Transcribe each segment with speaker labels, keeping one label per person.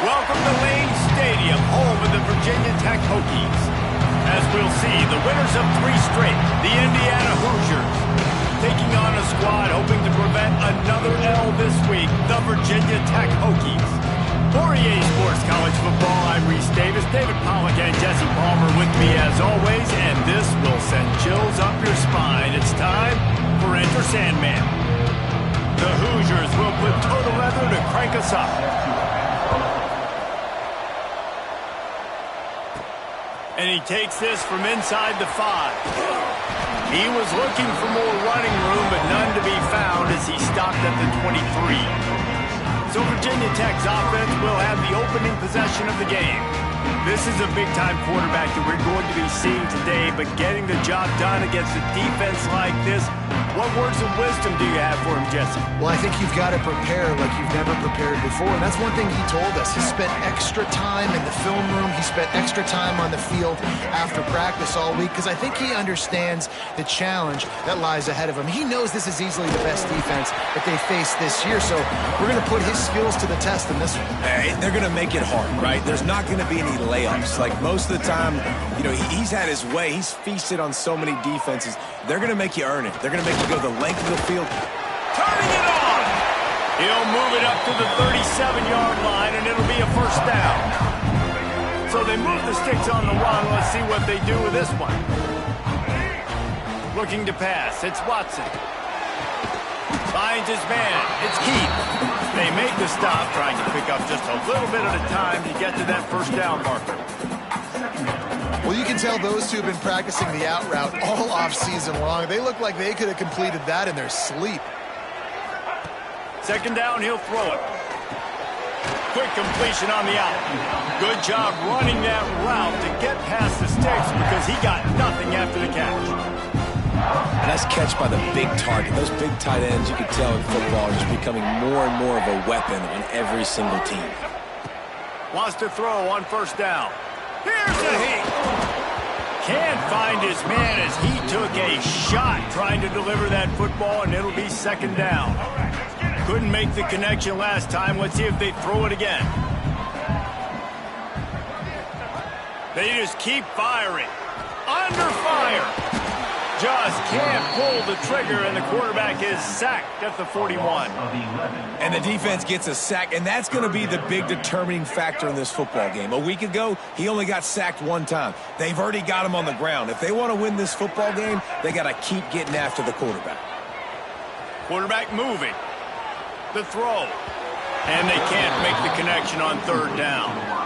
Speaker 1: Welcome to Lane Stadium, home of the Virginia Tech Hokies. As we'll see, the winners of 3 straight, the Indiana Hoosiers, taking on a squad hoping to prevent another L this week, the Virginia Tech Hokies. For EA Sports College Football, I'm Reese Davis, David Pollack, and Jesse Palmer with me as always, and this will send chills up your spine. It's time for Enter Sandman. The Hoosiers will put total leather to crank us up. And he takes this from inside the 5. He was looking for more running room, but none to be found as he stopped at the 23. So Virginia Tech's offense will have the opening possession of the game. This is a big-time quarterback that we're going to be seeing today, but getting the job done against a defense like this, what words of wisdom do you have for him, Jesse?
Speaker 2: Well, I think you've got to prepare like you've never prepared before, and that's one thing he told us. He spent extra time in the film room. He spent extra time on the field after practice all week because I think he understands the challenge that lies ahead of him. He knows this is easily the best defense that they face this year, so we're going to put his skills to the test in this one.
Speaker 3: They're going to make it hard, right? There's not going to be any layups. Like most of the time, you know, he's had his way. He's feasted on so many defenses. They're going to make you earn it. They're going to make you go the length of the field.
Speaker 1: Turning it on! He'll move it up to the 37-yard line, and it'll be a first down. So they move the sticks on the run. Let's see what they do with this one. Looking to pass. It's Watson. Finds his man. It's Keith. They make the stop, trying to pick up just a little bit at a time to get to that first down marker.
Speaker 2: Well, you can tell those two have been practicing the out route all off-season long. They look like they could have completed that in their sleep.
Speaker 1: Second down, he'll throw it. Quick completion on the out. Good job running that route to get past the sticks because he got nothing after the catch.
Speaker 3: And that's catch by the big target. Those big tight ends, you can tell in football, are just becoming more and more of a weapon on every single team.
Speaker 1: Wants to throw on first down. Here's a heat. Can't find his man as he took a shot trying to deliver that football, and it'll be second down. Couldn't make the connection last time. Let's see if they throw it again. They just keep firing. Under fire. Just can't pull the trigger, and the quarterback is sacked at the 41.
Speaker 3: And the defense gets a sack, and that's going to be the big determining factor in this football game. A week ago, he only got sacked 1 time. They've already got him on the ground. If they want to win this football game, they got to keep getting after the quarterback.
Speaker 1: Quarterback moving. The throw. And they can't make the connection on third down.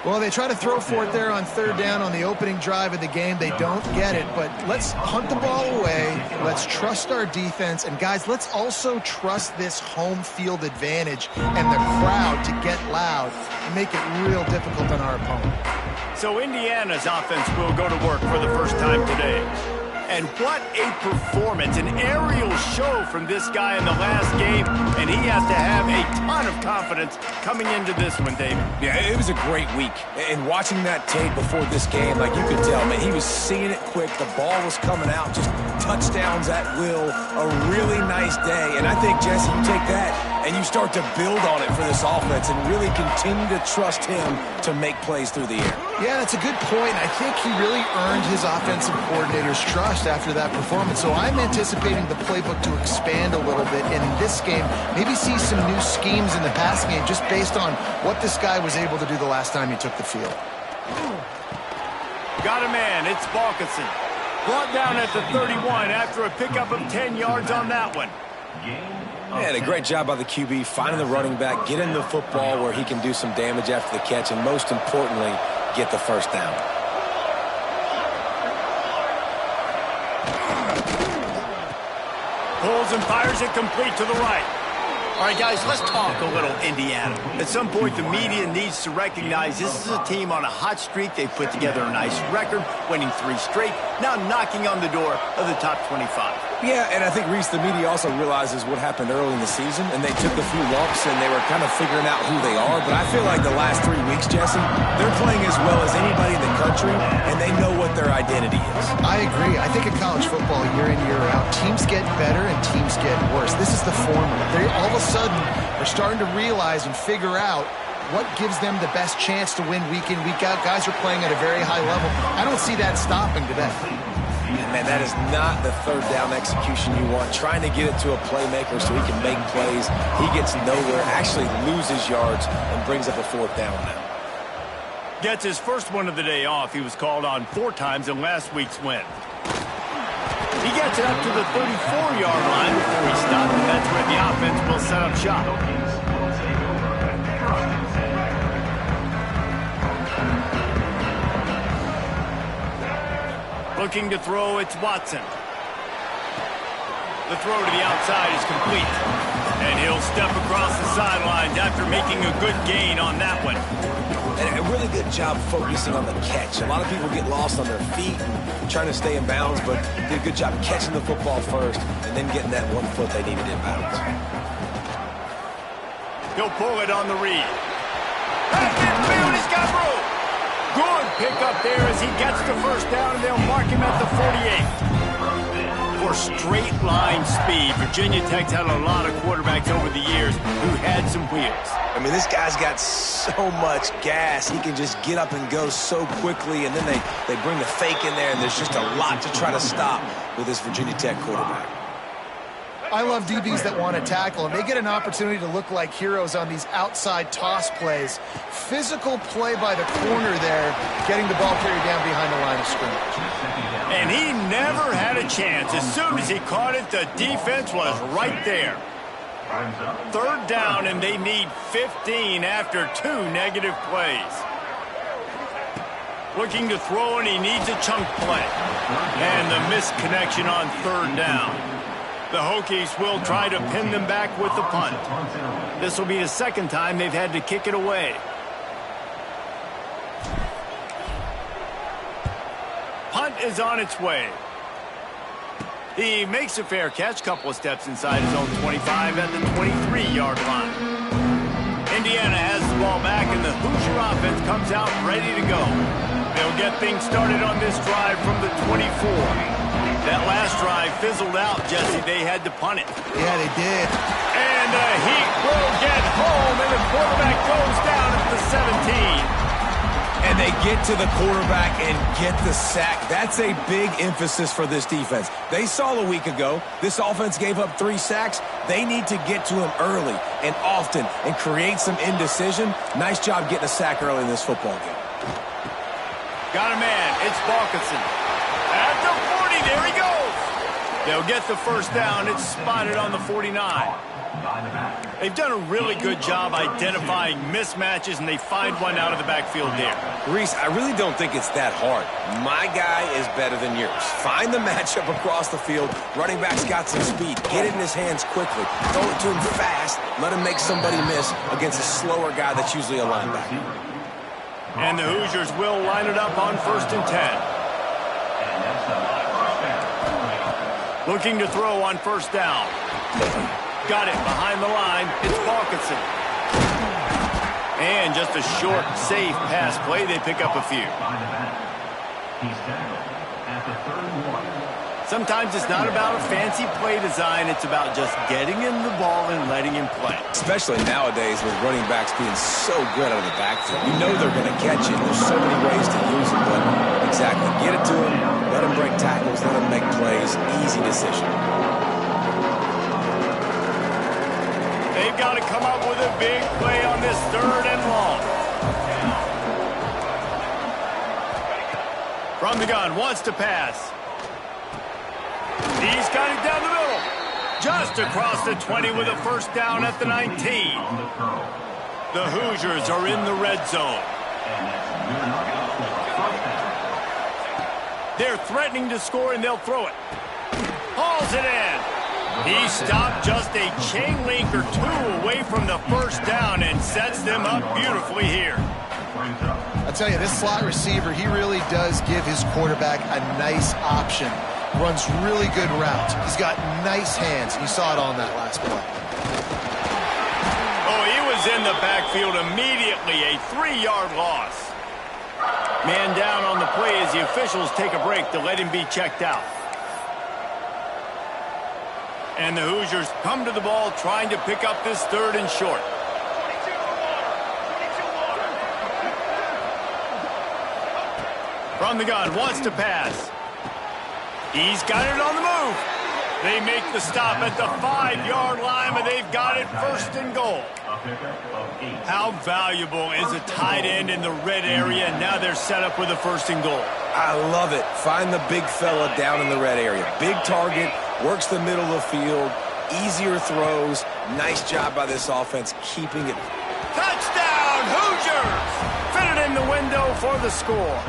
Speaker 2: Well, they try to throw for it there on third down on the opening drive of the game. They don't get it, but let's hunt the ball away. Let's trust our defense. And, guys, let's also trust this home field advantage and the crowd to get loud and make it real difficult on our opponent.
Speaker 1: So Indiana's offense will go to work for the first time today. And what a performance, an aerial show from this guy in the last game, and he has to have a ton of confidence coming into this one, David.
Speaker 3: Yeah, it was a great week. And watching that tape before this game, like you could tell, man, he was seeing it quick. The ball was coming out, just touchdowns at will. A really nice day. And I think, Jesse, you take that and you start to build on it for this offense and really continue to trust him to make plays through the air.
Speaker 2: Yeah, that's a good point. I think he really earned his offensive coordinator's trust after that performance. So I'm anticipating the playbook to expand a little bit in this game. Maybe see some new schemes in the passing game just based on what this guy was able to do the last time he took the field.
Speaker 1: Got a man. It's Balkinson. Brought down at the 31 after a pickup of 10 yards on that one.
Speaker 3: And a great job by the QB, finding the running back, getting the football where he can do some damage after the catch, and most importantly, get the first down.
Speaker 1: Pulls and fires it complete to the right. All right, guys, let's talk a little Indiana. At some point, the media needs to recognize this is a team on a hot streak. They put together a nice record, winning 3 straight, now knocking on the door of the top 25.
Speaker 3: Yeah, and I think, Reese, the media also realizes what happened early in the season, and they took a few lumps, and they were kind of figuring out who they are. But I feel like the last 3 weeks, Jesse, they're playing as well as anybody in the country, and they know what their identity is.
Speaker 2: I agree. I think in college football, year in, year out, teams get better and teams get worse. This is the formula. They all of a sudden are starting to realize and figure out what gives them the best chance to win week in, week out. Guys are playing at a very high level. I don't see that stopping today.
Speaker 3: Man, that is not the third down execution you want. Trying to get it to a playmaker so he can make plays. He gets nowhere, actually loses yards, and brings up a fourth down now.
Speaker 1: Gets his first one of the day off. He was called on 4 times in last week's win. He gets it up to the 34-yard line before he stops, and that's where the offense will set up shop. Looking to throw, it's Watson. The throw to the outside is complete. And he'll step across the sidelines after making a good gain on that one.
Speaker 3: And a really good job focusing on the catch. A lot of people get lost on their feet and trying to stay in bounds, but did a good job catching the football first and then getting that 1 foot they needed in bounds.
Speaker 1: He'll pull it on the read. Back in field, he's got room. Good pickup there as he gets the first down, and they'll mark him at the 48. For straight line speed, Virginia Tech's had a lot of quarterbacks over the years who had some wheels.
Speaker 3: I mean, this guy's got so much gas. He can just get up and go so quickly, and then they bring the fake in there, and there's just a lot to try to stop with this Virginia Tech quarterback.
Speaker 2: I love DBs that want to tackle, and they get an opportunity to look like heroes on these outside toss plays. Physical play by the corner there, getting the ball carried down behind the line of scrimmage.
Speaker 1: And he never had a chance. As soon as he caught it, the defense was right there. Third down, and they need 15 after 2 negative plays. Looking to throw, and he needs a chunk play. And the missed connection on third down. The Hokies will try to pin them back with the punt. This will be the second time they've had to kick it away. Punt is on its way. He makes a fair catch, couple of steps inside his own 25 at the 23-yard line. Indiana has the ball back, and the Hoosier offense comes out ready to go. They'll get things started on this drive from the 24. That last drive fizzled out, Jesse. They had to punt it.
Speaker 2: Yeah, they did.
Speaker 1: And the Heat will get home, and the quarterback goes down at the 17.
Speaker 3: And they get to the quarterback and get the sack. That's a big emphasis for this defense. They saw a week ago, this offense gave up 3 sacks. They need to get to him early and often and create some indecision. Nice job getting a sack early in this football game.
Speaker 1: Got a man. It's Balkinson. At the 40, there he goes. They'll get the first down. It's spotted on the 49. They've done a really good job identifying mismatches, and they find one out of the backfield there.
Speaker 3: Reese, I really don't think it's that hard. My guy is better than yours. Find the matchup across the field. Running back's got some speed. Get it in his hands quickly. Throw it to him fast. Let him make somebody miss against a slower guy that's usually a linebacker.
Speaker 1: And the Hoosiers will line it up on 1st and 10. Looking to throw on 1st down. Got it behind the line. It's Balkinson. And just a short, safe pass play. They pick up a few. Sometimes it's not about a fancy play design. It's about just getting him the ball and letting him play.
Speaker 3: Especially nowadays with running backs being so good out of the backfield. You know they're going to catch it. There's so many ways to use it, but exactly. Get it to him. Let him break tackles. Let him make plays. Easy decision.
Speaker 1: They've got to come up with a big play on this 3rd and long. From the gun, wants to pass. He's got it down the middle. Just across the 20 with a first down at the 19. The Hoosiers are in the red zone. They're threatening to score, and they'll throw it. Hauls it in. He stopped just a chain link or 2 away from the first down and sets them up beautifully here.
Speaker 2: I'll tell you, this slot receiver, he really does give his quarterback a nice option. Runs really good routes. He's got nice hands. You saw it on that last play.
Speaker 1: Oh, he was in the backfield immediately. A 3-yard loss. Man down on the play as the officials take a break to let him be checked out. And the Hoosiers come to the ball trying to pick up this 3rd and short. on the gun, wants to pass. He's got it on the move. They make the stop at the 5-yard line, but they've got it first and goal. How valuable is a tight end in the red area? Now they're set up with a first and goal.
Speaker 3: I love it. Find the big fella down in the red area. Big target, works the middle of the field, easier throws. Nice job by this offense keeping it.
Speaker 1: Touchdown, Hoosiers! Fitted in the window for the score.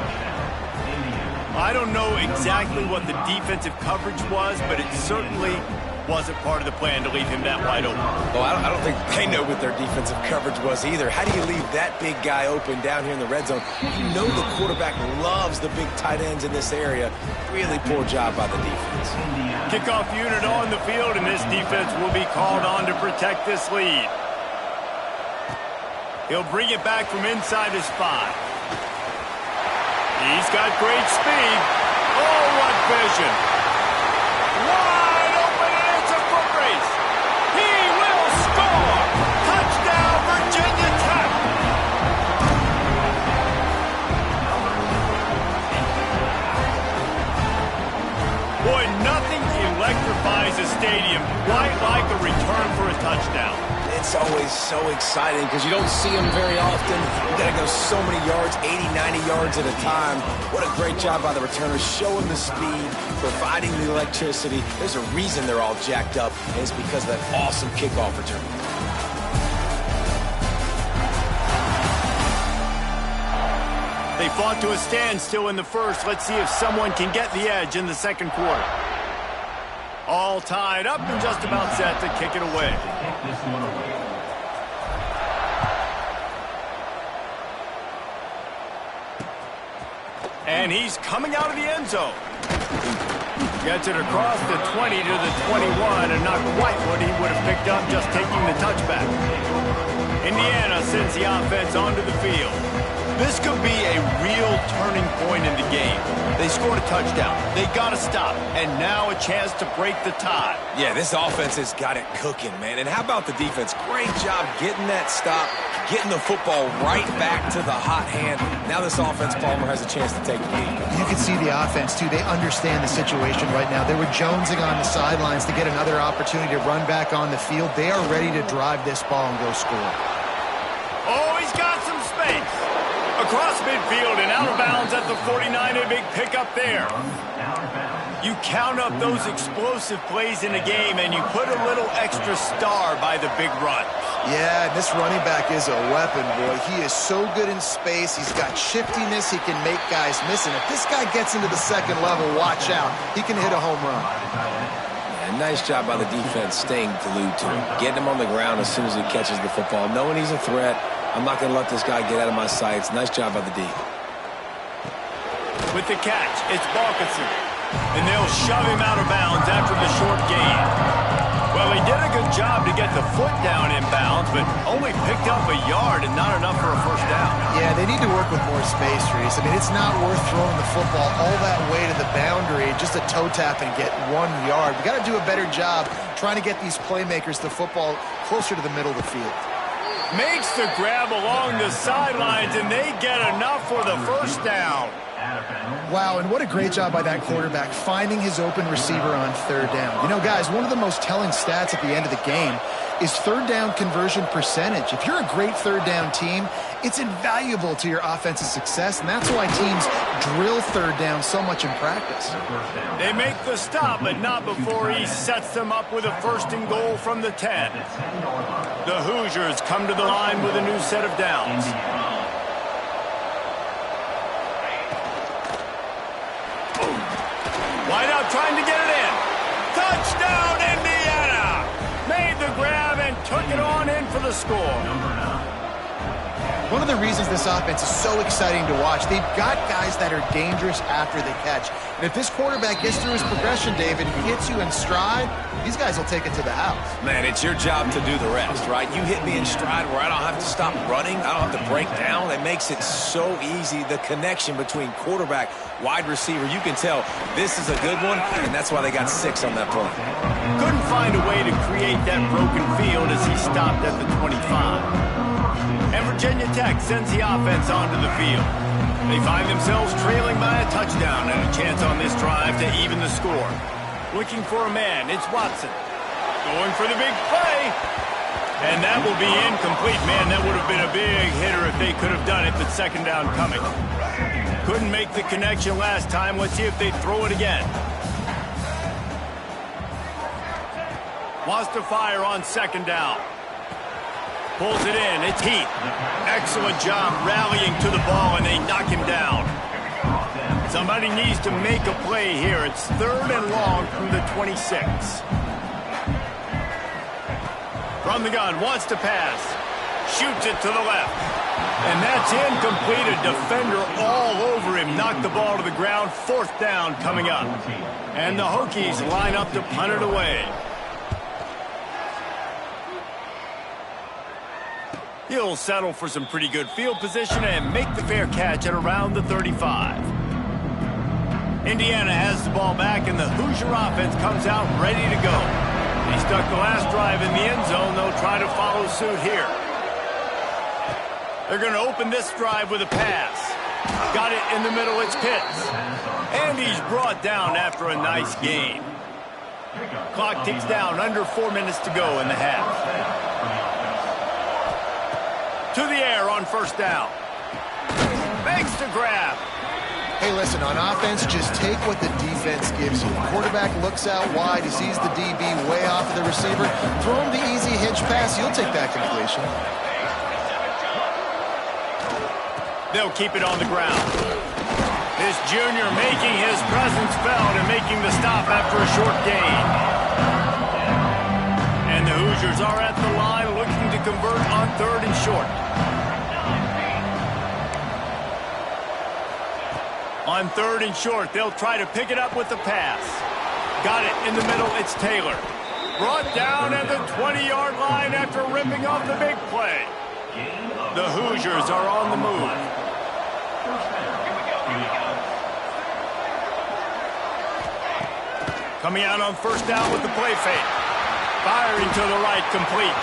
Speaker 1: I don't know exactly what the defensive coverage was, but it certainly wasn't part of the plan to leave him that wide open.
Speaker 3: Well, I don't think they know what their defensive coverage was either. How do you leave that big guy open down here in the red zone? You know the quarterback loves the big tight ends in this area. Really poor job by the defense.
Speaker 1: Kickoff unit on the field, and this defense will be called on to protect this lead. He'll bring it back from inside his 5. He's got great speed. Oh, what vision. Wide open, and it's a foot race. He will score. Touchdown, Virginia Tech. Boy, nothing electrifies a stadium quite like a return for a touchdown.
Speaker 3: It's always so exciting because you don't see them very often. You got to go so many yards, 80, 90 yards at a time. What a great job by the returners, showing the speed, providing the electricity. There's a reason they're all jacked up, and it's because of that awesome kickoff return.
Speaker 1: They fought to a standstill in the first. Let's see if someone can get the edge in the second quarter. All tied up and just about set to kick it away. And he's coming out of the end zone. Gets it across the 20 to the 21, and not quite what he would have picked up just taking the touchback. Indiana sends the offense onto the field. This could be a real turning point in the game. They scored a touchdown. They got to stop. And now a chance to break the tie.
Speaker 3: Yeah, this offense has got it cooking, man. And how about the defense? Great job getting that stop, getting the football right back to the hot hand. Now this offense, Palmer, has a chance to take the lead.
Speaker 2: You can see the offense, too. They understand the situation right now. They were jonesing on the sidelines to get another opportunity to run back on the field. They are ready to drive this ball and go score.
Speaker 1: Oh, he's got some space. Across midfield and out of bounds at the 49, a big pickup there. You count up those explosive plays in a game, and you put a little extra star by the big run.
Speaker 2: Yeah, this running back is a weapon, boy. He is so good in space. He's got shiftiness. He can make guys miss. And if this guy gets into the second level, watch out. He can hit a home run.
Speaker 3: Yeah, nice job by the defense staying glued to him. Getting him on the ground as soon as he catches the football. Knowing he's a threat. I'm not going to let this guy get out of my sights. Nice job by the D.
Speaker 1: With the catch, it's Balkinson. And they'll shove him out of bounds after the short gain. Well, he did a good job to get the foot down in bounds, but only picked up a yard and not enough for a first down.
Speaker 2: Yeah, they need to work with more space, Reese. I mean, it's not worth throwing the football all that way to the boundary, just a toe tap and get 1 yard. We got to do a better job trying to get these playmakers the football closer to the middle of the field.
Speaker 1: Makes the grab along the sidelines, and they get enough for the first down.
Speaker 2: Wow, and what a great job by that quarterback finding his open receiver on third down. You know, guys, one of the most telling stats at the end of the game is third down conversion percentage. If you're a great third down team, it's invaluable to your offensive success, and that's why teams drill third down so much in practice.
Speaker 1: They make the stop, but not before he sets them up with a first and goal from the 10. The Hoosiers come to the line with a new set of downs. Wide out trying to get it in. Touchdown, Indiana! Made the grab and took it on in for the score.
Speaker 2: One of the reasons this offense is so exciting to watch, they've got guys that are dangerous after the catch. And if this quarterback gets through his progression, David, he hits you in stride, these guys will take it to the house.
Speaker 3: Man, it's your job to do the rest, right? You hit me in stride where I don't have to stop running. I don't have to break down. It makes it so easy. The connection between quarterback, wide receiver, you can tell this is a good one, and that's why they got 6 on that play.
Speaker 1: Couldn't find a way to create that broken field as he stopped at the 25. And Virginia Tech sends the offense onto the field. They find themselves trailing by a touchdown and a chance on this drive to even the score. Looking for a man, it's Watson. Going for the big play. And that will be incomplete. Man, that would have been a big hitter if they could have done it, but second down coming. Couldn't make the connection last time. Let's see if they throw it again. Wants to fire on second down. Pulls it in. It's Heath. Excellent job rallying to the ball, and they knock him down. Somebody needs to make a play here. It's 3rd and long from the 26. From the gun, wants to pass. Shoots it to the left. And that's incomplete. A defender all over him. Knocked the ball to the ground. 4th down coming up. And the Hokies line up to punt it away. He'll settle for some pretty good field position and make the fair catch at around the 35. Indiana has the ball back, and the Hoosier offense comes out ready to go. They stuck the last drive in the end zone. They'll try to follow suit here. They're going to open this drive with a pass. Got it in the middle. It's Pitts. And he's brought down after a nice gain. Clock ticks down. Under 4 minutes to go in the half. To the air on 1st down. Makes the grab.
Speaker 2: Hey, listen, on offense, just take what the defense gives you. Quarterback looks out wide. He sees the DB way off of the receiver. Throw him the easy hitch pass. You'll take that completion.
Speaker 1: They'll keep it on the ground. This junior making his presence felt and making the stop after a short gain. And the Hoosiers are at the line looking to convert on 3rd and short. On 3rd and short, they'll try to pick it up with the pass. Got it in the middle, it's Taylor. Brought down at the 20-yard line after ripping off the big play. The Hoosiers are on the move. Coming out on 1st down with the play fake. Firing to the right, complete.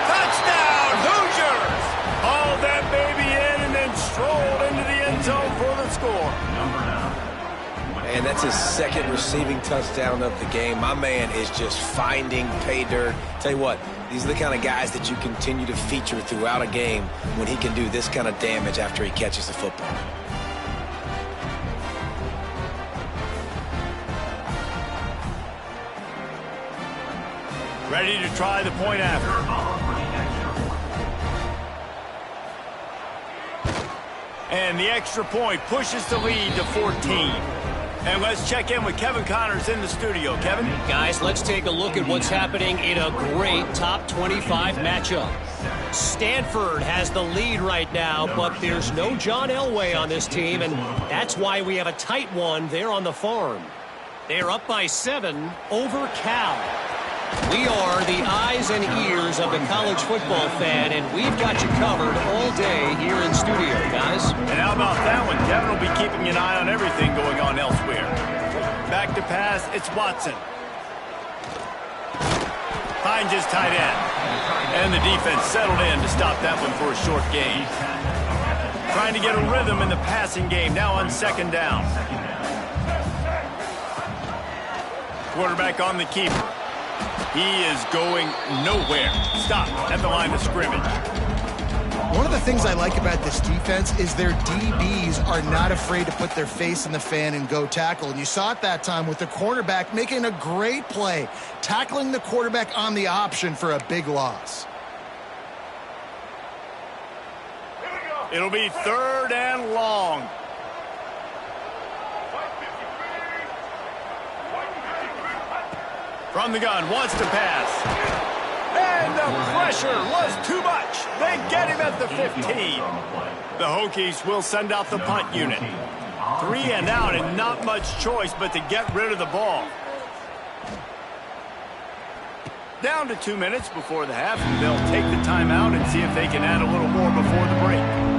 Speaker 1: Touchdown, Hoosiers! Hauled that baby in and then strolled into the end zone for the score.
Speaker 3: And that's his 2nd receiving touchdown of the game. My man is just finding pay dirt. Tell you what, these are the kind of guys that you continue to feature throughout a game when he can do this kind of damage after he catches the football.
Speaker 1: Ready to try the point after. And the extra point pushes the lead to 14. And let's check in with Kevin Connors in the studio. Kevin?
Speaker 4: Guys, let's take a look at what's happening in a great top 25 matchup. Stanford has the lead right now, but there's no John Elway on this team, and that's why we have a tight one there on the farm. They're up by 7 over Cal. We are the eyes and ears of the college football fan, and we've got you covered all day here in studio, guys.
Speaker 1: And how about that one? Kevin will be keeping an eye on everything going on elsewhere. Back to pass, it's Watson. Finds his tight end. And the defense settled in to stop that one for a short gain. Trying to get a rhythm in the passing game, now on 2nd down. Quarterback on the keeper. He is going nowhere. Stop at the line of scrimmage.
Speaker 2: One of the things I like about this defense is their DBs are not afraid to put their face in the fan and go tackle. And you saw it that time with the cornerback making a great play, tackling the quarterback on the option for a big loss.
Speaker 1: It'll be 3rd and long. From the gun, wants to pass. And the pressure was too much. They get him at the 15. The Hokies will send out the punt unit. 3 and out and not much choice but to get rid of the ball. Down to 2 minutes before the half. They'll take the timeout and see if they can add a little more before the break.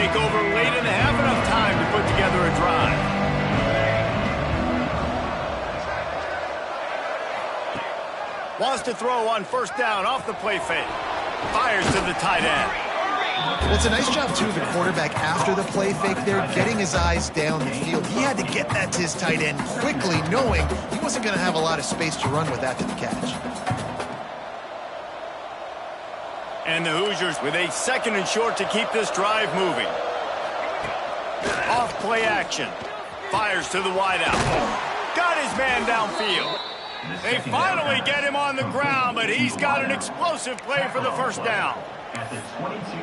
Speaker 1: take over late in the half, enough time to put together a drive. Wants to throw on first down off the play fake. Fires to the tight end.
Speaker 2: Well, it's a nice job, too, of the quarterback after the play fake there, getting his eyes down the field. He had to get that to his tight end quickly, knowing he wasn't going to have a lot of space to run with after the catch.
Speaker 1: And the Hoosiers with a 2nd and short to keep this drive moving. Off play action. Fires to the wideout. Got his man downfield. They finally get him on the ground, but he's got an explosive play for the first down.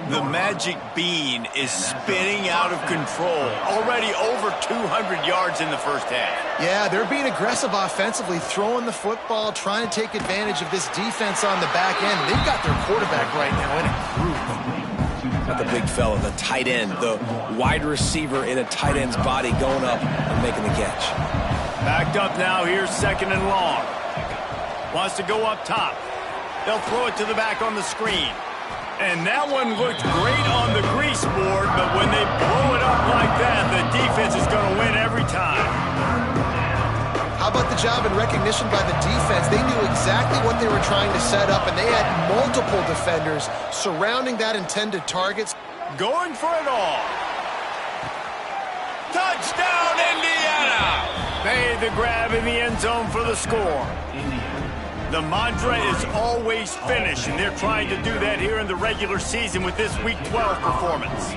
Speaker 1: The magic bean is spinning out of control. Already over 200 yards in the first half.
Speaker 2: Yeah, they're being aggressive offensively, throwing the football, trying to take advantage of this defense on the back end. They've got their quarterback right now in a groove.
Speaker 3: Got the big fella, the tight end, the wide receiver in a tight end's body going up and making the catch.
Speaker 1: Backed up now, here's 2nd and long. Wants to go up top. They'll throw it to the back on the screen. And that one looked great on the grease board, but when they blow it up like that, the defense is going to win every time.
Speaker 2: How about the job and recognition by the defense? They knew exactly what they were trying to set up, and they had multiple defenders surrounding that intended targets.
Speaker 1: Going for it all. Touchdown, Indiana! Made the grab in the end zone for the score. The mantra is always finish, and they're trying to do that here in the regular season with this Week 12 performance.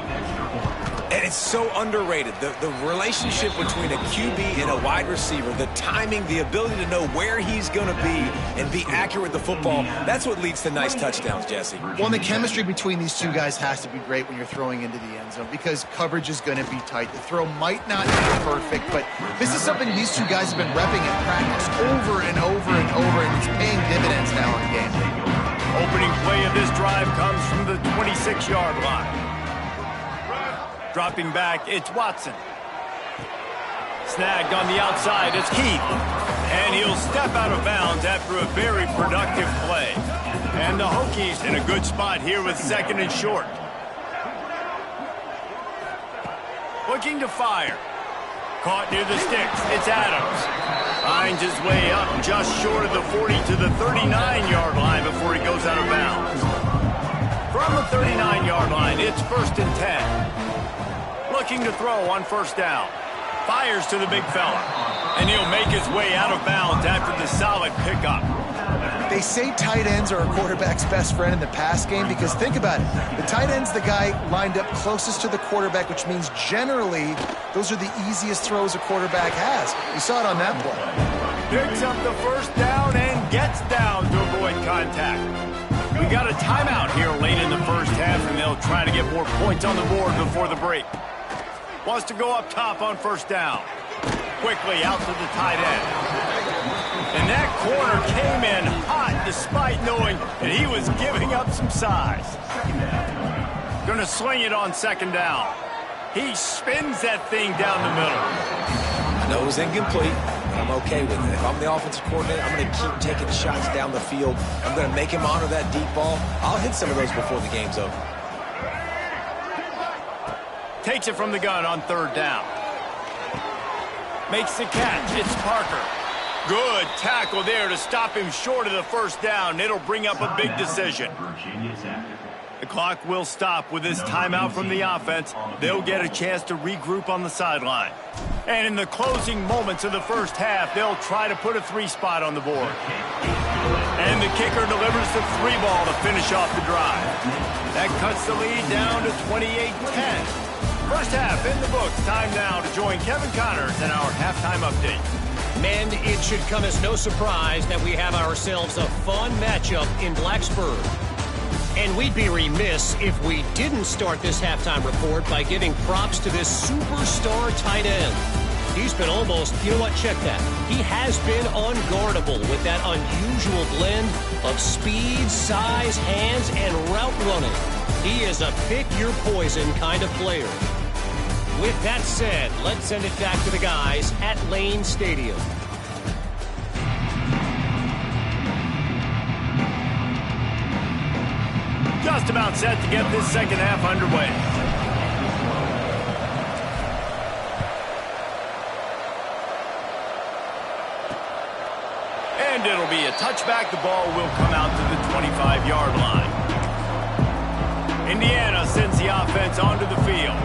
Speaker 3: And it's so underrated. The relationship between a QB and a wide receiver, the timing, the ability to know where he's going to be and be accurate with the football, that's what leads to nice touchdowns, Jesse.
Speaker 2: Well, and the chemistry between these two guys has to be great when you're throwing into the end zone because coverage is going to be tight. The throw might not be perfect, but this is something these two guys have been repping in practice over and over and over, and it's paying dividends now in game.
Speaker 1: Opening play of this drive comes from the 26-yard line. Dropping back, it's Watson. Snagged on the outside, it's Keith. And he'll step out of bounds after a very productive play. And the Hokies in a good spot here with 2nd and short. Looking to fire. Caught near the sticks, it's Adams. Finds his way up just short of the 40 to the 39-yard line before he goes out of bounds. From the 39-yard line, it's 1st and 10. Looking to throw on first down. Fires to the big fella. And he'll make his way out of bounds after the solid pickup.
Speaker 2: They say tight ends are a quarterback's best friend in the pass game because think about it. The tight end's the guy lined up closest to the quarterback, which means generally those are the easiest throws a quarterback has. You saw it on that play.
Speaker 1: Picks up the first down and gets down to avoid contact. We got a timeout here late in the first half, and they'll try to get more points on the board before the break. Wants to go up top on first down. Quickly out to the tight end. And that corner came in hot despite knowing that he was giving up some size. Going to sling it on 2nd down. He spins that thing down the middle.
Speaker 3: I know it was incomplete, but I'm okay with it. If I'm the offensive coordinator, I'm going to keep taking shots down the field. I'm going to make him honor that deep ball. I'll hit some of those before the game's over.
Speaker 1: Takes it from the gun on 3rd down. Makes the catch. It's Parker. Good tackle there to stop him short of the first down. It'll bring up a big decision. The clock will stop with this timeout from the offense. They'll get a chance to regroup on the sideline. And in the closing moments of the first half, they'll try to put a 3 spot on the board. And the kicker delivers the 3 ball to finish off the drive. That cuts the lead down to 28-10. First half in the books. Time now to join Kevin Connors in our halftime update.
Speaker 4: Men, it should come as no surprise that we have ourselves a fun matchup in Blacksburg. And we'd be remiss if we didn't start this halftime report by giving props to this superstar tight end. He's been almost, you know what, check that. He has been unguardable with that unusual blend of speed, size, hands, and route running. He is a pick-your-poison kind of player. With that said, let's send it back to the guys at Lane Stadium.
Speaker 1: Just about set to get this second half underway. And it'll be a touchback. The ball will come out to the 25-yard line. Indiana sends the offense onto the field.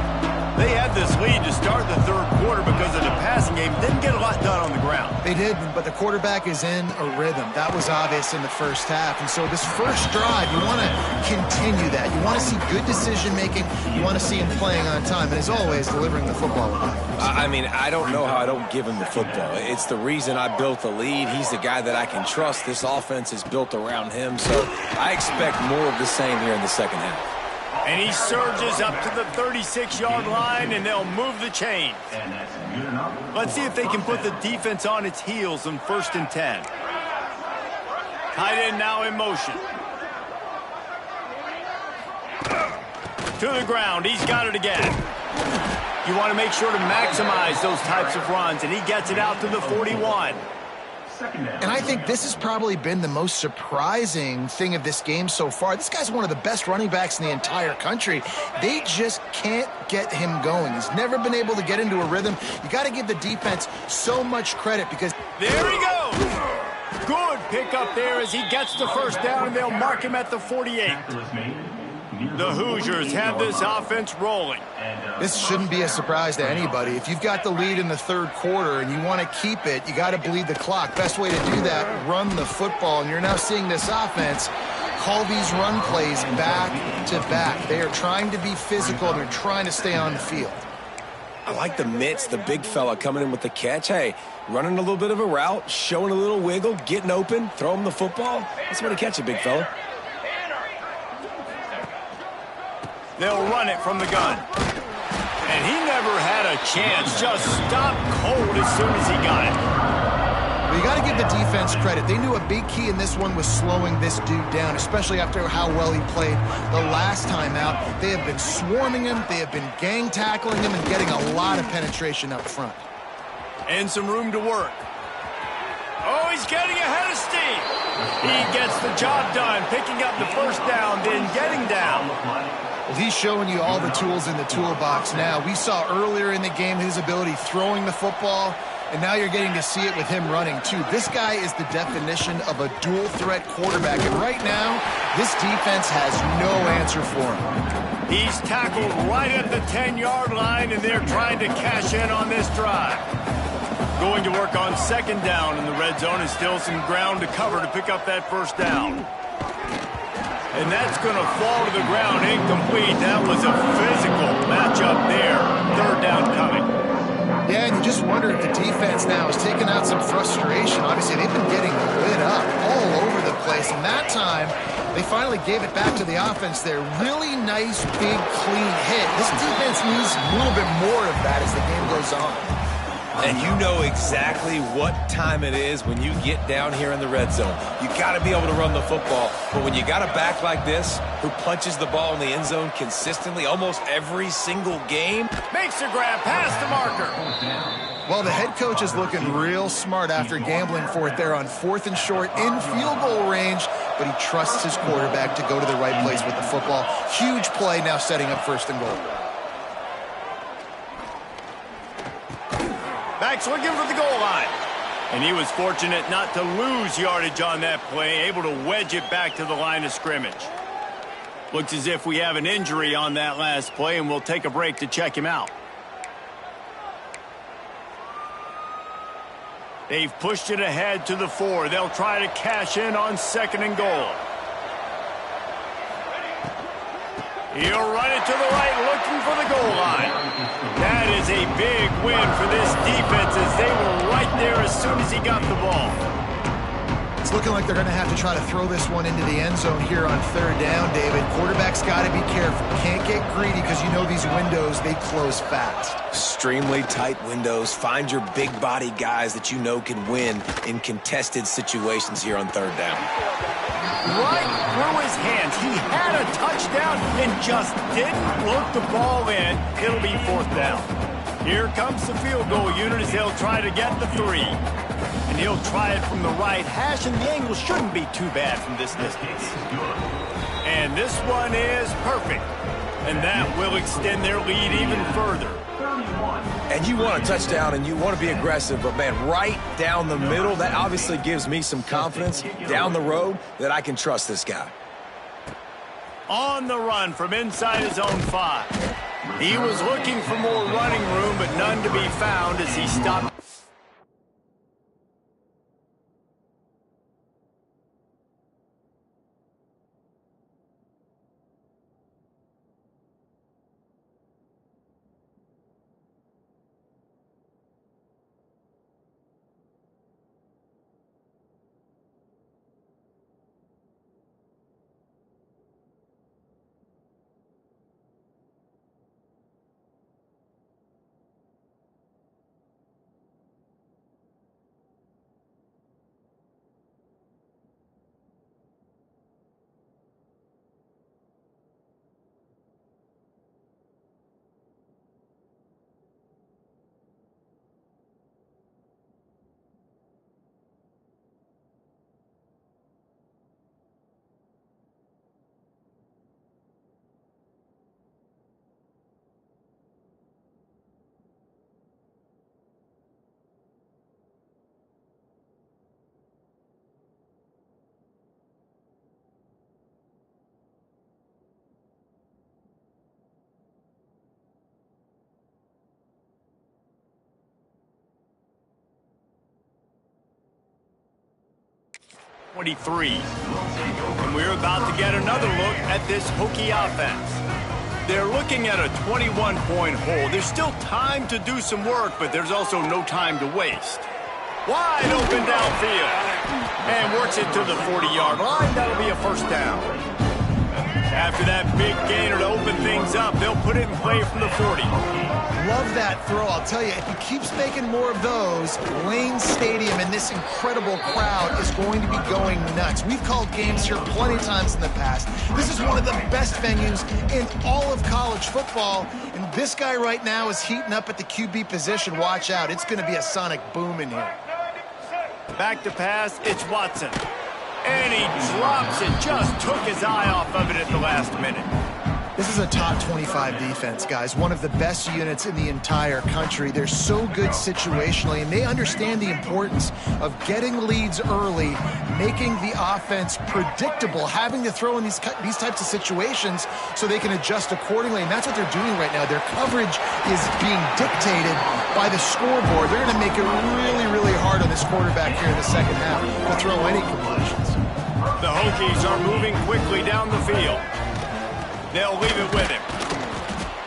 Speaker 1: They had this lead to start the third quarter because of the passing game. Didn't get a lot done on the ground.
Speaker 2: They did, but the quarterback is in a rhythm. That was obvious in the first half. And so this first drive, you want to continue that. You want to see good decision-making. You want to see him playing on time. And as always, delivering the football.
Speaker 3: I mean, I don't know how I don't give him the football. It's the reason I built the lead. He's the guy that I can trust. This offense is built around him. So I expect more of the same here in the second half.
Speaker 1: And he surges up to the 36-yard line, and they'll move the chains. Let's see if they can put the defense on its heels on 1st and 10. Tight end now in motion. To the ground. He's got it again. You want to make sure to maximize those types of runs, and he gets it out to the 41.
Speaker 2: And I think this has probably been the most surprising thing of this game so far. This guy's one of the best running backs in the entire country. They just can't get him going. He's never been able to get into a rhythm. You got to give the defense so much credit because...
Speaker 1: There he goes! Good pickup there as he gets the first down, and they'll mark him at the 48. The Hoosiers have this offense rolling.
Speaker 2: This shouldn't be a surprise to anybody. If you've got the lead in the third quarter and you want to keep it, you got to bleed the clock. Best way to do that, run the football. And you're now seeing this offense call these run plays back to back. They are trying to be physical, and they're trying to stay on the field.
Speaker 3: I like the mitts, the big fella coming in with the catch. Hey, running a little bit of a route, showing a little wiggle, getting open, throw him the football. That's the way to catch it, big fella.
Speaker 1: They'll run it from the gun. And he never had a chance. Just stopped cold as soon as he got it.
Speaker 2: Well, you got to give the defense credit. They knew a big key in this one was slowing this dude down, especially after how well he played the last time out. They have been swarming him. They have been gang tackling him and getting a lot of penetration up front.
Speaker 1: And some room to work. Oh, he's getting ahead of steam. He gets the job done, picking up the first down, then getting down.
Speaker 2: Well, he's showing you all the tools in the toolbox now. We saw earlier in the game his ability throwing the football, and now you're getting to see it with him running, too. This guy is the definition of a dual-threat quarterback, and right now, this defense has no answer for him.
Speaker 1: He's tackled right at the 10-yard line, and they're trying to cash in on this drive. Going to work on second down in the red zone, and still some ground to cover to pick up that first down. And that's going to fall to the ground incomplete. That was a physical matchup there. Third down coming.
Speaker 2: Yeah, and you just wonder if the defense now is taking out some frustration. Obviously, they've been getting lit up all over the place. And that time, they finally gave it back to the offense there. Really nice, big, clean hit. This defense needs a little bit more of that as the game goes on.
Speaker 3: And you know exactly what time it is when you get down here in the red zone. You got to be able to run the football. But when you got a back like this who punches the ball in the end zone consistently almost every single game.
Speaker 1: Makes a grab past the marker.
Speaker 2: Well, the head coach is looking real smart after gambling for it there on 4th and short in field goal range. But he trusts his quarterback to go to the right place with the football. Huge play now setting up 1st and goal.
Speaker 1: Back's looking for the goal line. And he was fortunate not to lose yardage on that play, able to wedge it back to the line of scrimmage. Looks as if we have an injury on that last play, and we'll take a break to check him out. They've pushed it ahead to the 4. They'll try to cash in on 2nd and goal. He'll run it to the right, looking for the goal line. That is a big win for this defense as they were right there as soon as he got the ball.
Speaker 2: It's looking like they're going to have to try to throw this one into the end zone here on 3rd down, David. Quarterback's got to be careful. Can't get greedy because you know these windows, they close fast.
Speaker 3: Extremely tight windows. Find your big-body guys that you know can win in contested situations here on 3rd down.
Speaker 1: Right through his hands. He had a touchdown and just didn't look the ball in. It'll be 4th down. Here comes the field goal unit as they'll try to get the 3. And he'll try it from the right hash, and the angle shouldn't be too bad from this distance. And this one is perfect. And that will extend their lead even further.
Speaker 3: And you want a touchdown and you want to be aggressive, but man, right down the middle, that obviously gives me some confidence down the road that I can trust this guy.
Speaker 1: On the run from inside his own 5. He was looking for more running room, but none to be found as he stopped. '23. And we're about to get another look at this Hokie offense. They're looking at a 21-point hole. There's still time to do some work, but there's also no time to waste. Wide open downfield. And works it to the 40-yard line. That'll be a first down. After that big gainer to open things up, they'll put it in play from the 40.
Speaker 2: Love that throw. I'll tell you, if he keeps making more of those, Lane Stadium and this incredible crowd is going to be going nuts. We've called games here plenty of times in the past. This is one of the best venues in all of college football, and this guy right now is heating up at the QB position. Watch out. It's going to be a sonic boom in here.
Speaker 1: Back to pass, it's Watson. And he drops it, just took his eye off of it at the last minute.
Speaker 2: This is a top 25 defense, guys. One of the best units in the entire country. They're so good situationally, and they understand the importance of getting leads early, making the offense predictable, having to throw in these types of situations so they can adjust accordingly, and that's what they're doing right now. Their coverage is being dictated by the scoreboard. They're going to make it really, really hard on this quarterback here in the second half to throw any completions.
Speaker 1: The Hokies are moving quickly down the field. They'll leave it with him.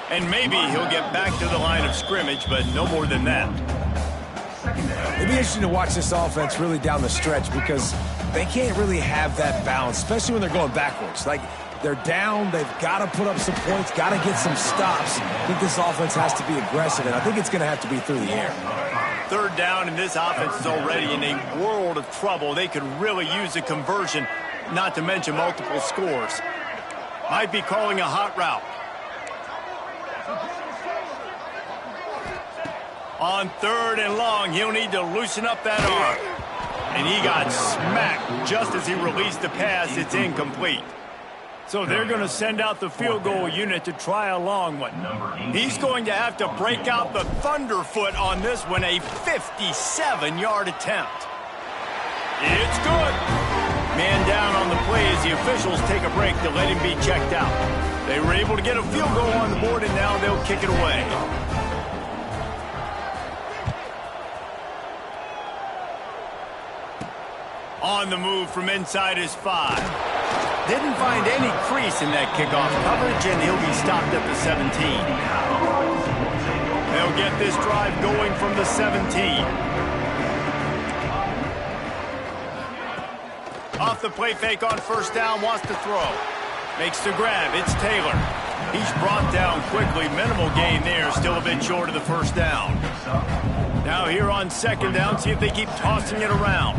Speaker 1: And maybe he'll get back to the line of scrimmage, but no more than that.
Speaker 3: It'd be interesting to watch this offense really down the stretch because they can't really have that balance, especially when they're going backwards. Like, they're down, they've got to put up some points, got to get some stops. I think this offense has to be aggressive, and I think it's going to have to be through the air.
Speaker 1: Third down, and this offense is already in a world of trouble. They could really use a conversion, not to mention multiple scores. Might be calling a hot route. On third and long, he'll need to loosen up that arm. And he got smacked just as he released the pass. It's incomplete. So they're going to send out the field goal unit to try a long one. He's going to have to break out the thunderfoot on this one, a 57-yard attempt. It's good. Man down on the play as the officials take a break to let him be checked out. They were able to get a field goal on the board, and now they'll kick it away. On the move from inside his 5. Didn't find any crease in that kickoff coverage, and he'll be stopped at the 17. They'll get this drive going from the 17. Off the play fake on first down, wants to throw. Makes the grab, it's Taylor. He's brought down quickly, minimal gain there, still a bit short of the first down. Now here on second down, see if they keep tossing it around.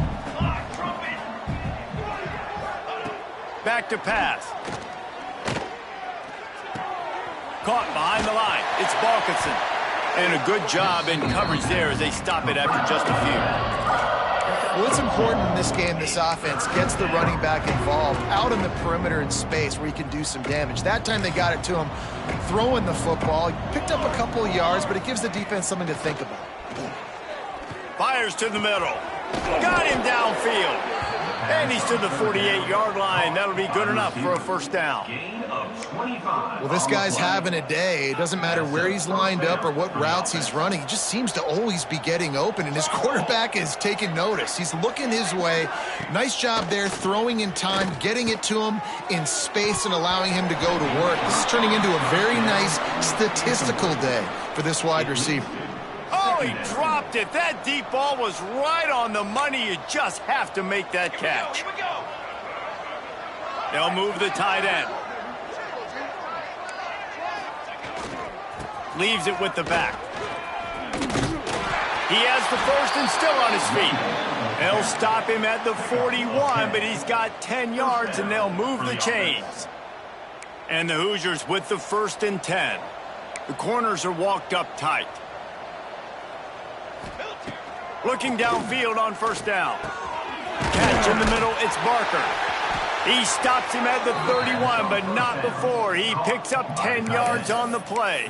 Speaker 1: Back to pass. Caught behind the line, it's Balkinson. And a good job in coverage there as they stop it after just a few.
Speaker 2: Well, it's important in this game, this offense gets the running back involved out in the perimeter in space where he can do some damage. That time they got it to him throwing the football. He picked up a couple of yards, but it gives the defense something to think about.
Speaker 1: Fires to the middle. Got him downfield. And he's to the 48-yard line. That'll be good enough for a first down.
Speaker 2: Well, this guy's having a day. It doesn't matter where he's lined up or what routes he's running. He just seems to always be getting open, and his quarterback is taking notice. He's looking his way. Nice job there, throwing in time, getting it to him in space and allowing him to go to work. This is turning into a very nice statistical day for this wide receiver.
Speaker 1: Oh, he dropped it. That deep ball was right on the money. You just have to make that catch. They'll move the tight end. Leaves it with the back. He has the first and still on his feet. They'll stop him at the 41, but he's got 10 yards, and they'll move the chains. And the Hoosiers with the first and 10. The corners are walked up tight. Looking downfield on first down. Catch in the middle, it's Barker. He stops him at the 31, but not before. He picks up 10 yards on the play.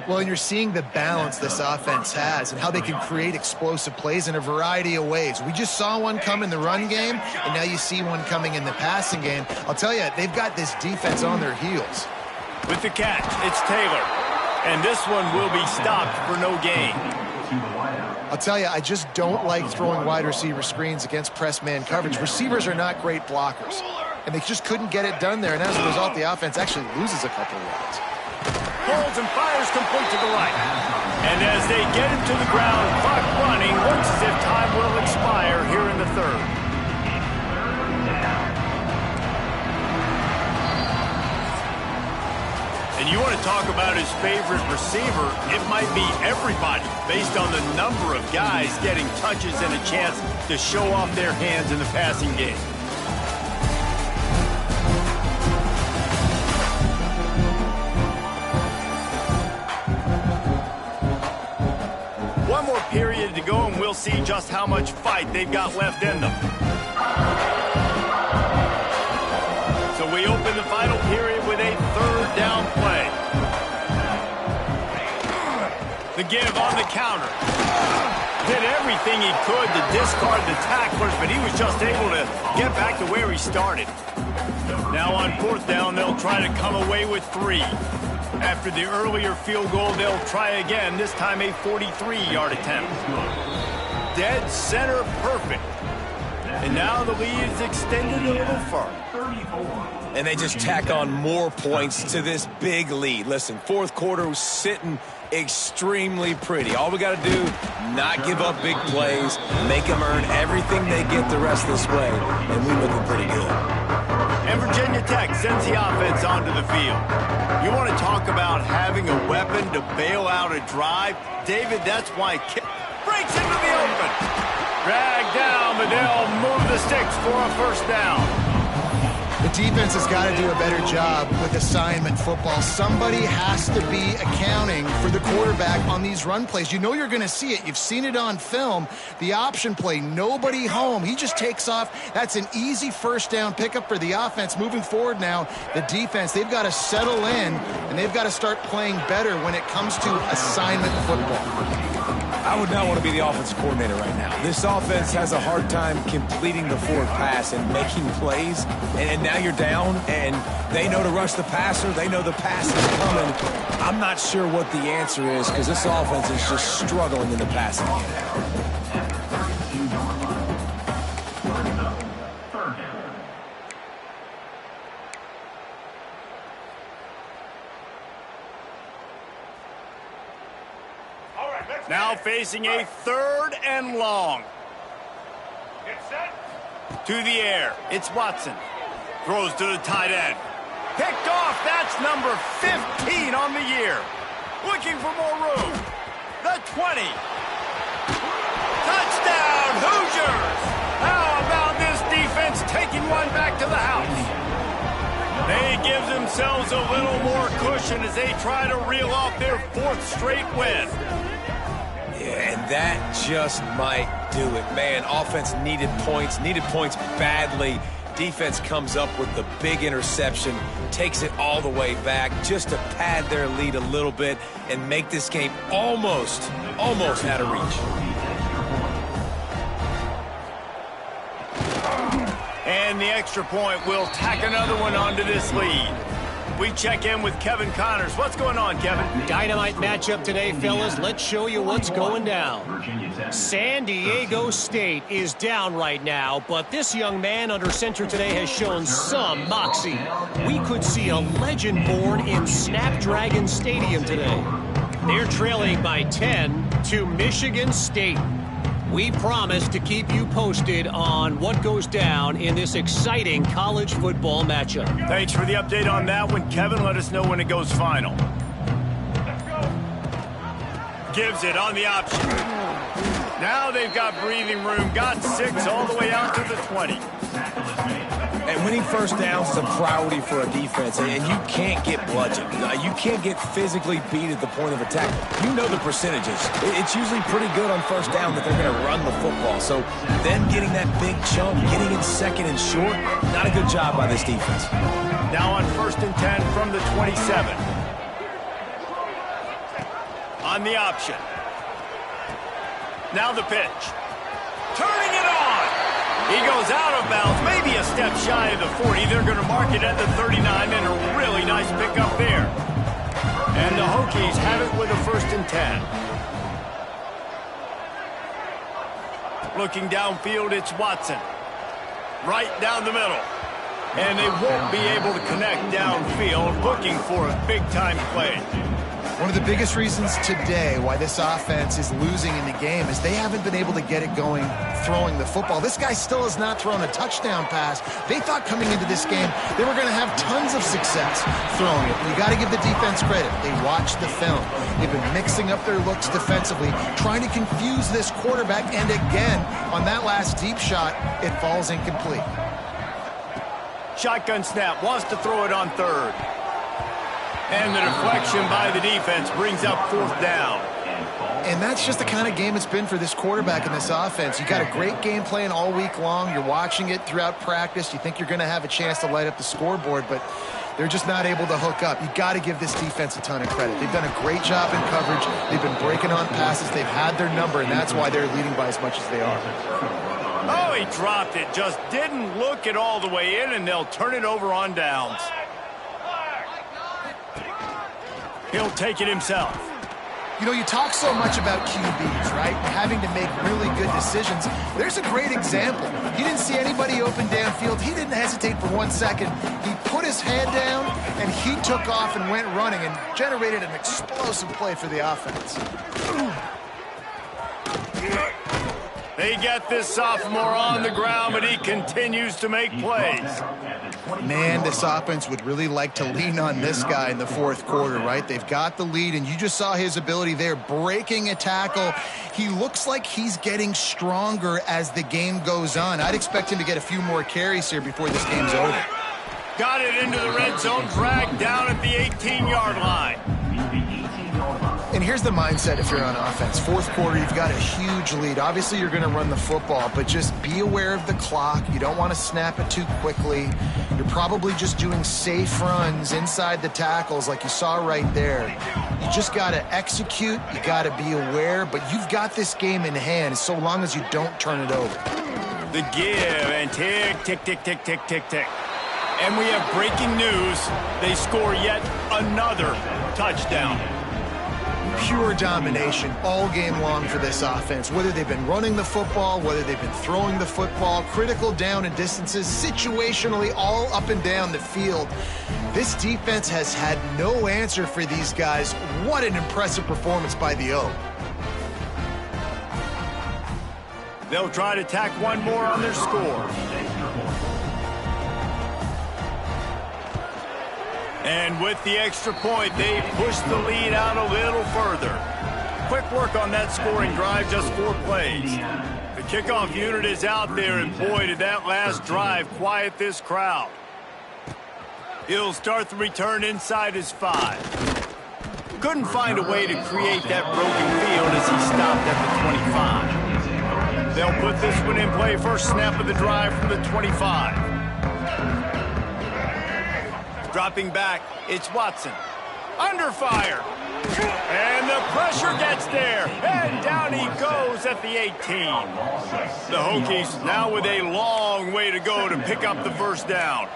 Speaker 2: Well, and you're seeing the balance this offense has and how they can create explosive plays in a variety of ways. We just saw one come in the run game, and now you see one coming in the passing game. I'll tell you, they've got this defense on their heels.
Speaker 1: With the catch, it's Taylor. And this one will be stopped for no gain.
Speaker 2: I'll tell you, I just don't like throwing wide receiver screens against press man coverage. Receivers are not great blockers, and they just couldn't get it done there, and as a result, the offense actually loses a couple of yards.
Speaker 1: Pulls and fires complete to the right. And as they get him to the ground, clock running, looks as if time will expire here in the third. And you want to talk about his favorite receiver, it might be everybody based on the number of guys getting touches and a chance to show off their hands in the passing game. One more period to go, and we'll see just how much fight they've got left in them. So we open the final period with a third down play. The give on the counter. Did everything he could to discard the tacklers, but he was just able to get back to where he started. Now on fourth down, they'll try to come away with 3. After the earlier field goal, they'll try again, this time a 43-yard attempt. Dead center perfect. And now the lead is extended a little further.
Speaker 3: And they just tack on more points to this big lead. Listen, fourth quarter was sitting extremely pretty. All we got to do, not give up big plays, make them earn everything they get the rest of this way, and we're looking pretty good.
Speaker 1: And Virginia Tech sends the offense onto the field. You want to talk about having a weapon to bail out a drive? David, that's why Kipp breaks into the open. Dragged down, but they'll move the sticks for a first down.
Speaker 2: The defense has got to do a better job with assignment football. Somebody has to be accounting for the quarterback on these run plays. You know you're going to see it. You've seen it on film. The option play, nobody home. He just takes off. That's an easy first down pickup for the offense. Moving forward now, the defense, they've got to settle in, and they've got to start playing better when it comes to assignment football.
Speaker 3: I would not want to be the offensive coordinator right now. This offense has a hard time completing the forward pass and making plays, and now you're down, and they know to rush the passer. They know the pass is coming. I'm not sure what the answer is because this offense is just struggling in the passing game.
Speaker 1: Now facing a third and long. To the air, it's Watson. Throws to the tight end. Picked off, that's number 15 on the year. Looking for more room. The 20. Touchdown, Hoosiers! How about this defense taking one back to the house? They give themselves a little more cushion as they try to reel off their 4th straight win.
Speaker 3: And that just might do it. Man, offense needed points badly. Defense comes up with the big interception, takes it all the way back just to pad their lead a little bit and make this game almost out of reach.
Speaker 1: And the extra point will tack another one onto this lead. We check in with Kevin Connors. What's going on, Kevin?
Speaker 4: Dynamite matchup today, fellas. Let's show you what's going down. San Diego State is down right now, but this young man under center today has shown some moxie. We could see a legend born in Snapdragon Stadium today. They're trailing by 10 to Michigan State. We promise to keep you posted on what goes down in this exciting college football matchup.
Speaker 1: Thanks for the update on that one, Kevin. Let us know when it goes final. Gives it on the option. Now they've got breathing room. Got 6 all the way out to the 20.
Speaker 3: And winning first downs is a priority for a defense, and you can't get bludgeoned. You can't get physically beat at the point of attack. You know the percentages. It's usually pretty good on first down that they're going to run the football. So them getting that big chunk, getting in second and short, not a good job by this defense.
Speaker 1: Now on 1st and 10 from the 27. On the option. Now the pitch. Turning it on. He goes out of bounds, maybe a step shy of the 40. They're going to mark it at the 39, and a really nice pickup there. And the Hokies have it with a 1st and 10. Looking downfield, it's Watson. Right down the middle. And they won't be able to connect downfield, looking for a big-time play.
Speaker 2: One of the biggest reasons today why this offense is losing in the game is they haven't been able to get it going throwing the football. This guy still has not thrown a touchdown pass. They thought coming into this game they were going to have tons of success throwing it. You got to give the defense credit. They watched the film. They've been mixing up their looks defensively, trying to confuse this quarterback, and again, on that last deep shot, it falls incomplete.
Speaker 1: Shotgun snap, wants to throw it on 3rd. And the deflection by the defense brings up 4th down.
Speaker 2: And that's just the kind of game it's been for this quarterback in this offense. You got a great game plan all week long. You're watching it throughout practice. You think you're going to have a chance to light up the scoreboard, but they're just not able to hook up. You got to give this defense a ton of credit. They've done a great job in coverage. They've been breaking on passes. They've had their number, and that's why they're leading by as much as they are.
Speaker 1: Oh, he dropped it. Just didn't look it all the way in, and they'll turn it over on downs. He'll take it himself.
Speaker 2: You know, you talk so much about QBs, right? Having to make really good decisions. There's a great example. He didn't see anybody open downfield. He didn't hesitate for 1 second. He put his hand down, and he took off and went running and generated an explosive play for the offense.
Speaker 1: They get this sophomore on the ground, but he continues to make plays.
Speaker 2: Man, this offense would really like to lean on this guy in the 4th quarter, right? They've got the lead, and you just saw his ability there, breaking a tackle. He looks like he's getting stronger as the game goes on. I'd expect him to get a few more carries here before this game's over.
Speaker 1: Got it into the red zone, dragged down at the 18-yard line.
Speaker 2: And here's the mindset if you're on offense. 4th quarter, you've got a huge lead. Obviously, you're going to run the football, but just be aware of the clock. You don't want to snap it too quickly. You're probably just doing safe runs inside the tackles like you saw right there. You just got to execute. You got to be aware, but you've got this game in hand so long as you don't turn it over.
Speaker 1: The give and tick, tick, tick, tick, tick, tick, tick. And we have breaking news. They score yet another touchdown.
Speaker 2: Pure domination all game long for this offense. Whether they've been running the football, whether they've been throwing the football, critical down and distances, situationally all up and down the field. This defense has had no answer for these guys. What an impressive performance by the O.
Speaker 1: They'll try to tack one more on their score. And with the extra point, they push the lead out a little further. Quick work on that scoring drive, just 4 plays. The kickoff unit is out there, and boy, did that last drive quiet this crowd. He'll start the return inside his 5. Couldn't find a way to create that broken field as he stopped at the 25. They'll put this one in play. First snap of the drive from the 25. Dropping back, it's Watson. Under fire. And the pressure gets there. And down he goes at the 18. The Hokies now with a long way to go to pick up the first down.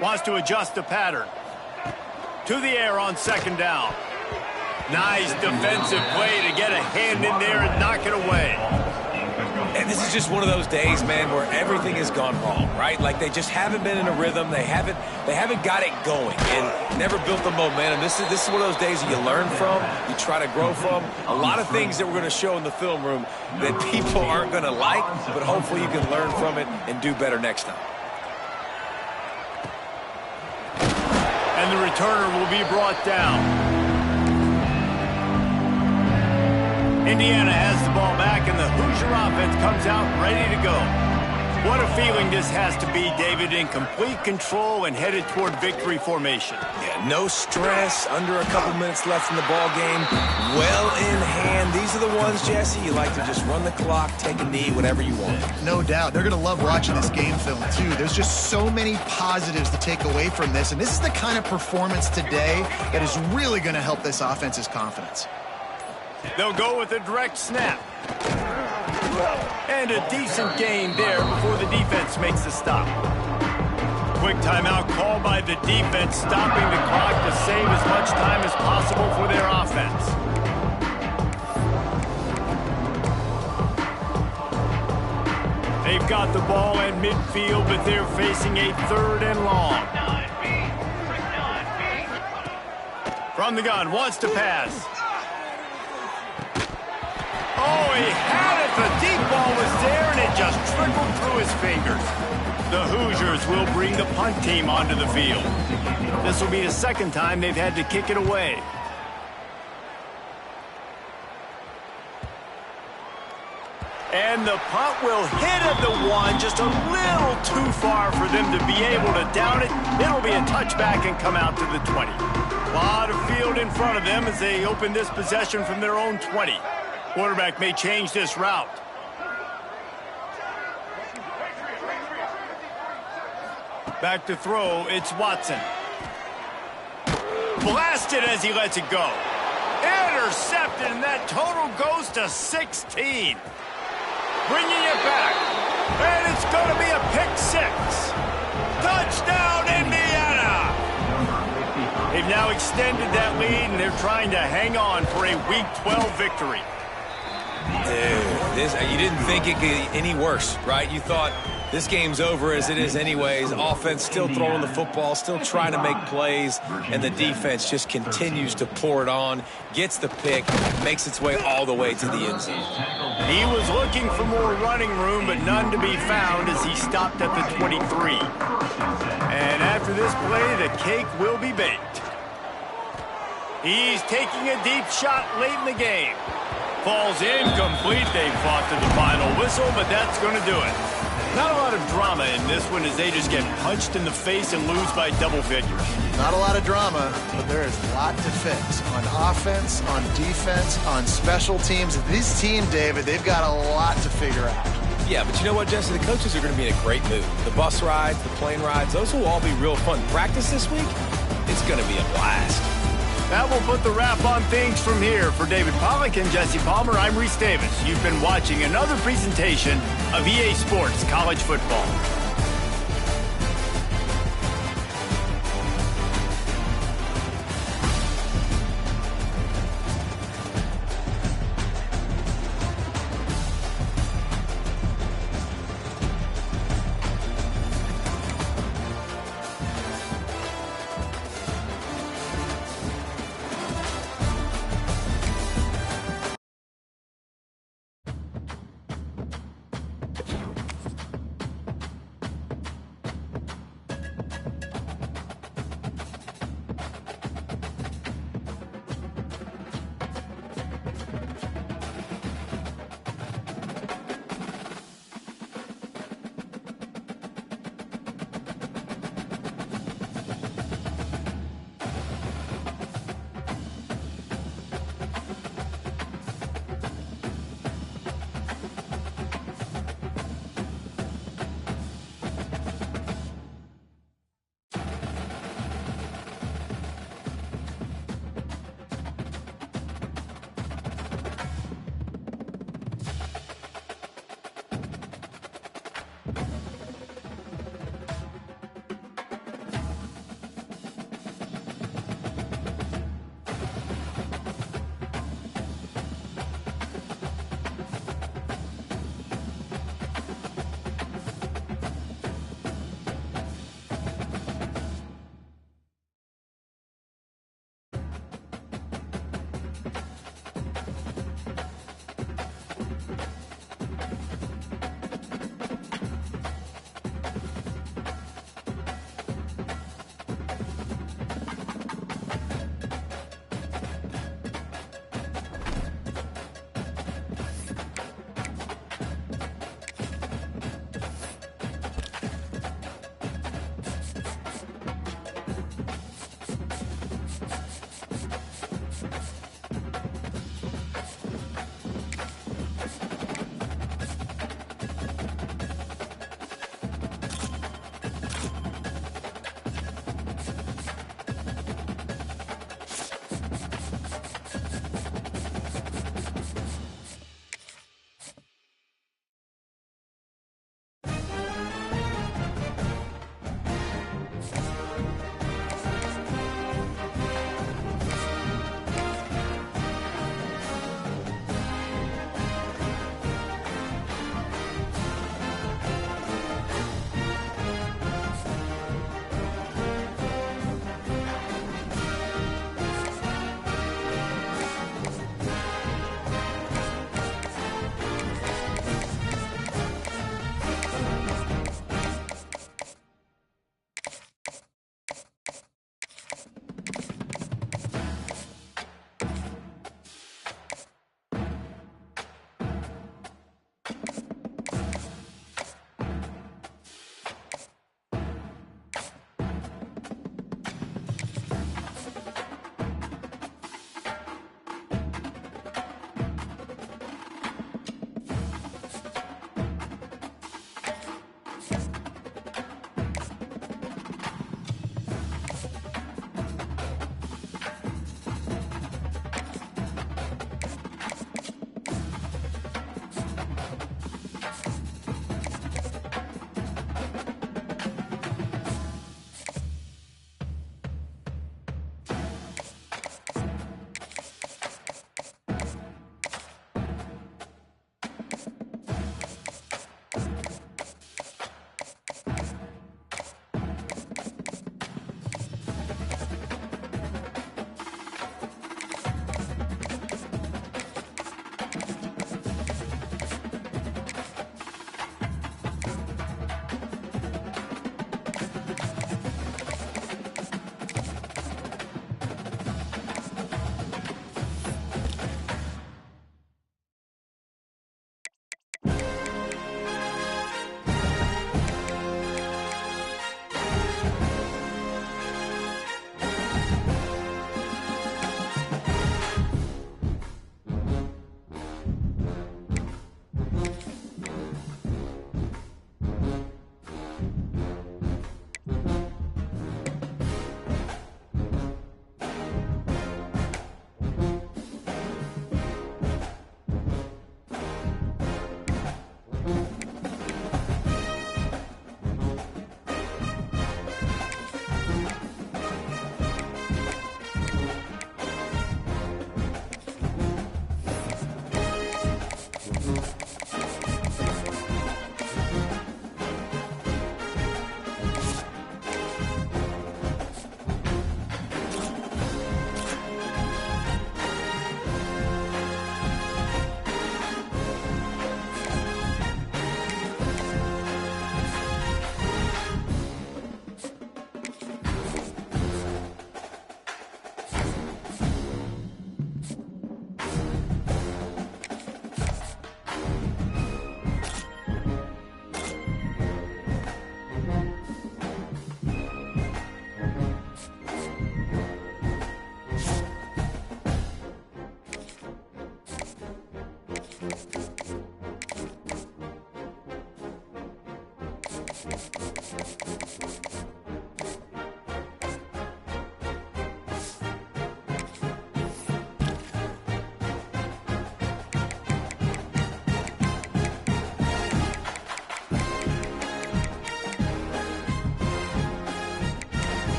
Speaker 1: Wants to adjust the pattern. To the air on second down. Nice defensive play to get a hand in there and knock it away.
Speaker 3: And this is just one of those days, man, where everything has gone wrong, right? Like they just haven't been in a rhythm. They haven't got it going and never built the momentum. This is one of those days that you learn from, you try to grow from. A lot of things that we're going to show in the film room that people aren't going to like, but hopefully you can learn from it and do better next time.
Speaker 1: And the returner will be brought down. Indiana has the ball back, and the Hoosier offense comes out ready to go. What a feeling this has to be, David, in complete control and headed toward victory formation.
Speaker 3: Yeah, no stress, under a couple minutes left in the ball game, well in hand. These are the ones, Jesse, you like to just run the clock, take a knee, whatever you want.
Speaker 2: No doubt. They're going to love watching this game film, too. There's just so many positives to take away from this, and this is the kind of performance today that is really going to help this offense's confidence.
Speaker 1: They'll go with a direct snap. And a decent gain there before the defense makes the stop. Quick timeout called by the defense, stopping the clock to save as much time as possible for their offense. They've got the ball in midfield, but they're facing a 3rd and long. From the gun, wants to pass. Oh, he had it. The deep ball was there, and it just trickled through his fingers. The Hoosiers will bring the punt team onto the field. This will be the second time they've had to kick it away. And the punt will hit at the 1, just a little too far for them to be able to down it. It'll be a touchback and come out to the 20. A lot of field in front of them as they open this possession from their own 20. Quarterback may change this route. Back to throw, it's Watson. Blasted as he lets it go. Intercepted, and that total goes to 16. Bringing it back. And it's going to be a pick 6. Touchdown, Indiana! They've now extended that lead, and they're trying to hang on for a Week 12 victory.
Speaker 3: Dude, you didn't think it could get any worse, right? You thought this game's over as it is anyways. Offense still throwing the football, still trying to make plays, and the defense just continues to pour it on, gets the pick, makes its way all the way to the end zone.
Speaker 1: He was looking for more running room, but none to be found as he stopped at the 23. And after this play, the cake will be baked. He's taking a deep shot late in the game. Falls incomplete. They fought to the final whistle, but that's going to do it. Not a lot of drama in this one as they just get punched in the face and lose by double figures.
Speaker 2: Not a lot of drama, but there is a lot to fix on offense, on defense, on special teams. This team, David, they've got a lot to figure out.
Speaker 3: Yeah, but you know what, Jesse? The coaches are going to be in a great mood. The bus rides, the plane rides, those will all be real fun. Practice this week, it's going to be a blast.
Speaker 1: That will put the wrap on things from here. For David Pollack and Jesse Palmer, I'm Reese Davis. You've been watching another presentation of EA Sports College Football.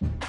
Speaker 3: it.